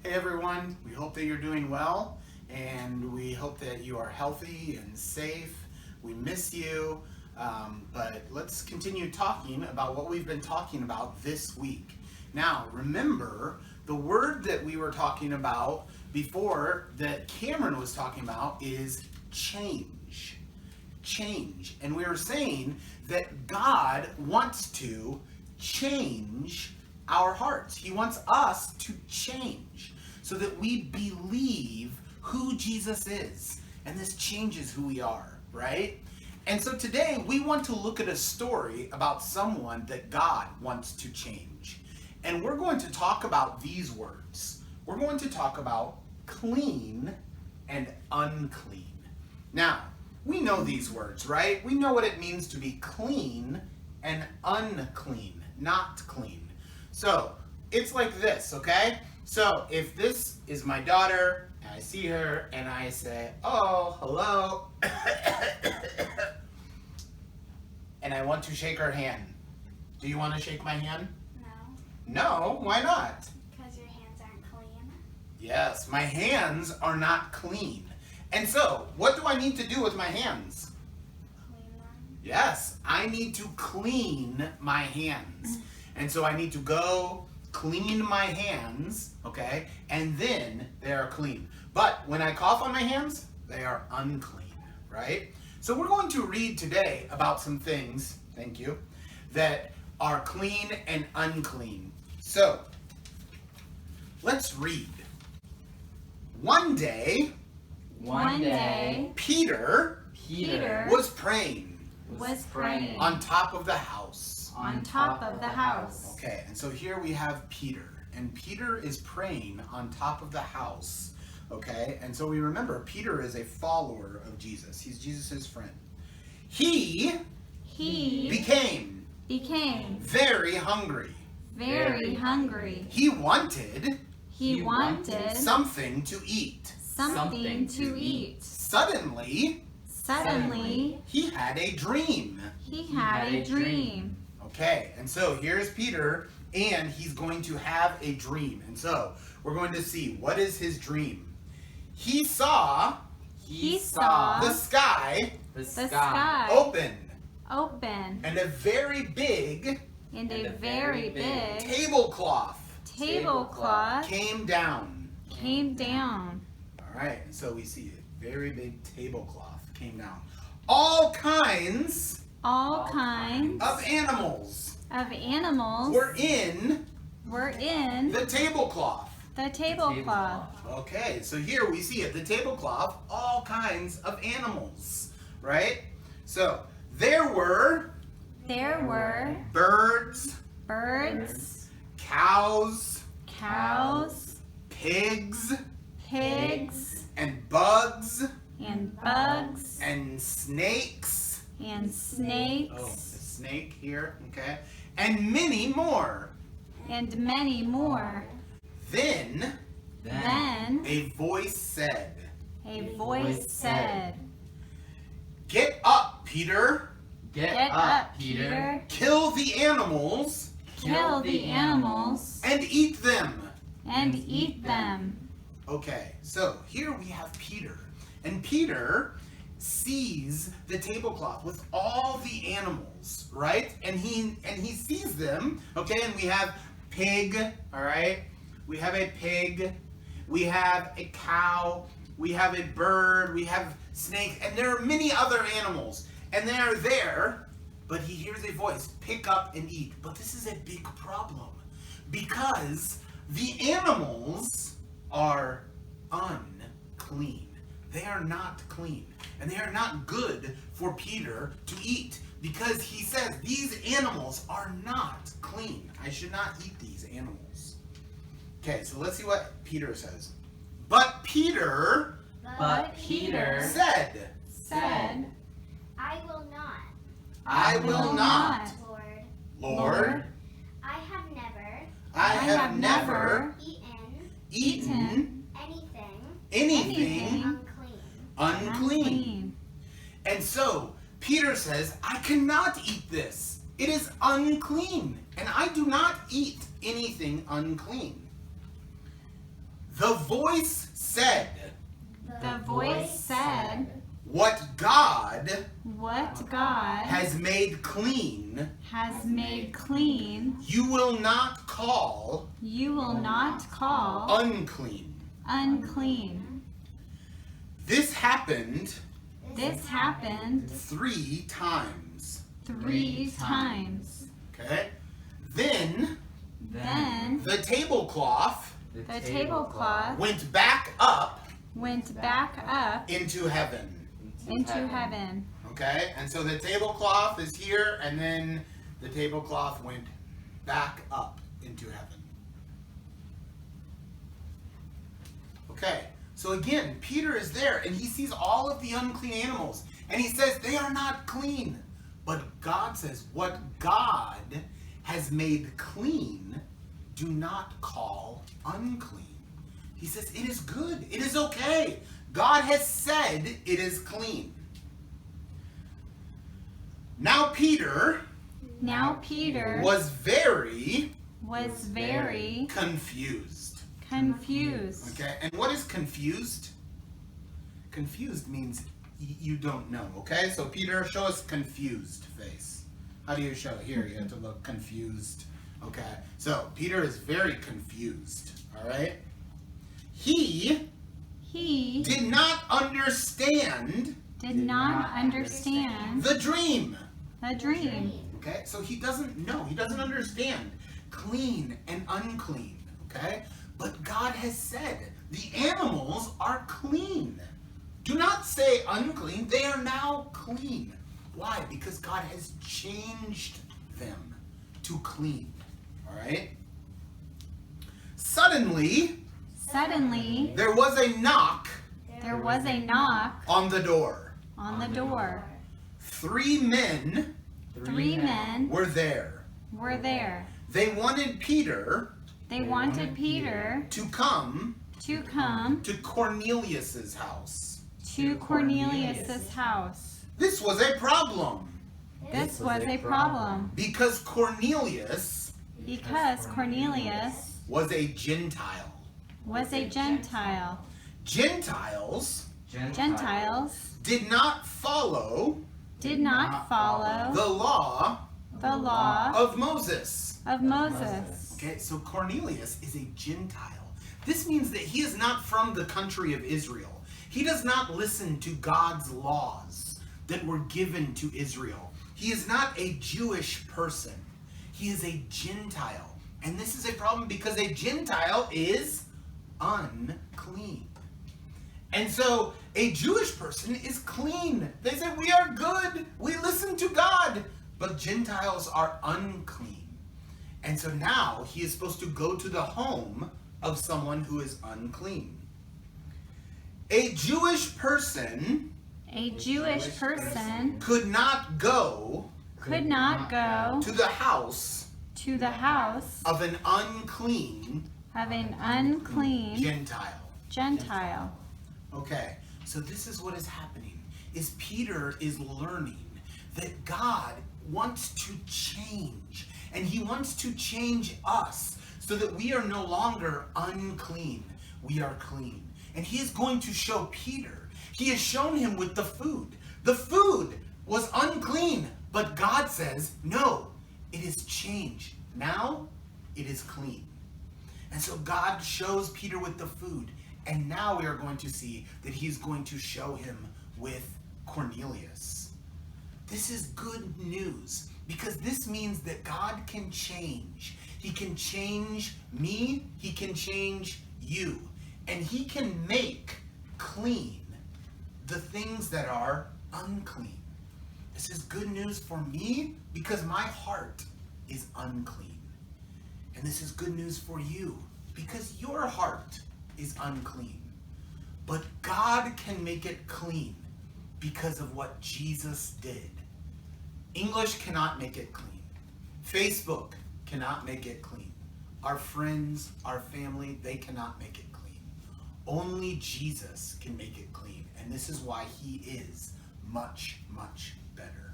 Hey everyone, we hope that you're doing well and we hope that you are healthy and safe. We miss you, but let's continue talking about what we've been talking about this week. Now, remember, the word that we were talking about before that Cameron was talking about is change. Change. And we were saying that God wants to change our hearts. He wants us to change so that we believe who Jesus is. And this changes who we are, right? And so today we want to look at a story about someone that God wants to change. And we're going to talk about these words. We're going to talk about clean and unclean. Now, we know these words, right? We know what it means to be clean and unclean, not clean. So, it's like this, okay? So, if this is my daughter, and I see her, and I say, oh, hello, and I want to shake her hand. Do you want to shake my hand? No. No, why not? Because your hands aren't clean. Yes, my hands are not clean. And so, what do I need to do with my hands? Clean them. Yes, I need to clean my hands. And so I need to go clean my hands, okay? And then they are clean. But when I cough on my hands, they are unclean, right? So we're going to read today about some things, thank you, that are clean and unclean. So, let's read. One day, Peter was praying on top of the house. Okay, and so here we have Peter. And Peter is praying on top of the house. Okay, and so we remember Peter is a follower of Jesus. He's Jesus' friend. He became very hungry. He wanted something to eat. Suddenly, he had a dream. Okay, and so here's Peter, and he's going to have a dream. And so we're going to see, what is his dream? He saw the sky open, and a very big tablecloth came down. All right, and so we see a very big tablecloth came down. All kinds of animals were in the tablecloth. Okay, so here we see it, the tablecloth, all kinds of animals, right? So there were birds, cows, pigs, and bugs, and snakes. Oh, the snake here, okay. And many more. Then a voice said, "Get up, Peter. Kill the animals and eat them." Okay, so here we have Peter. And Peter sees the tablecloth with all the animals, right? And he sees them, okay? And we have pig, all right? We have a pig, we have a cow, we have a bird, we have snake, and there are many other animals. And they are there, but he hears a voice, pick up and eat. But this is a big problem because the animals are unclean. They are not clean. And they are not good for Peter to eat because he says these animals are not clean. I should not eat these animals. Okay, so let's see what Peter says. But Peter said, I will not. I will not, Lord. I have never eaten anything unclean. And so Peter says, I cannot eat this. It is unclean, and I do not eat anything unclean. The voice said, The voice said, what God what God has made clean, has made clean, you will not call you will not call unclean. unclean. This happened This happened 3 times. 3 times. Okay? Then Then the tablecloth the tablecloth went back up went back up into heaven. into heaven. Okay? And so the tablecloth is here, and then the tablecloth went back up into heaven. Okay, so again, Peter is there, and he sees all of the unclean animals, and he says, they are not clean. But God says, what God has made clean, do not call unclean. He says, it is good. It is okay. God has said it is clean. Now Peter Was very confused. Okay, and what is confused? Confused means you don't know, okay? So Peter, show us confused face. How do you show it? Here, you have to look confused. Okay, so Peter is very confused, all right? He did not understand did not understand the dream. the dream. Okay, so he doesn't know. He doesn't understand clean and unclean, okay? But God has said the animals are clean. Do not say unclean. They are now clean. Why? Because God has changed them to clean, all right? Suddenly, there was a knock there was a knock on the door. on the door. 3 men 3 men were there. were there. They wanted Peter They wanted Peter to come to come to Cornelius's house. to Cornelius's house. This was a problem This was a problem because Cornelius because Cornelius was a Gentile. was a Gentile. Gentiles Gentiles did not follow did not follow the law the law of Moses. of Moses. Okay, so Cornelius is a Gentile. This means that he is not from the country of Israel. He does not listen to God's laws that were given to Israel. He is not a Jewish person. He is a Gentile. And this is a problem because a Gentile is unclean. And so a Jewish person is clean. They say, we are good. We listen to God. But Gentiles are unclean. And so now he is supposed to go to the home of someone who is unclean. A Jewish person could not go to the house the house of an unclean of an unclean Gentile. Okay, so this is what is happening, is Peter is learning that God wants to change, and he wants to change us so that we are no longer unclean, we are clean. And he is going to show Peter. He has shown him with the food. The food was unclean, but God says, no, it is changed. Now it is clean. And so God shows Peter with the food, and now we are going to see that he's going to show him with Cornelius. This is good news because this means that God can change. He can change me, he can change you, and he can make clean the things that are unclean. This is good news for me because my heart is unclean. And this is good news for you because your heart is unclean. But God can make it clean because of what Jesus did. English cannot make it clean. Facebook cannot make it clean. Our friends, our family, they cannot make it clean. Only Jesus can make it clean. And this is why he is much, much better.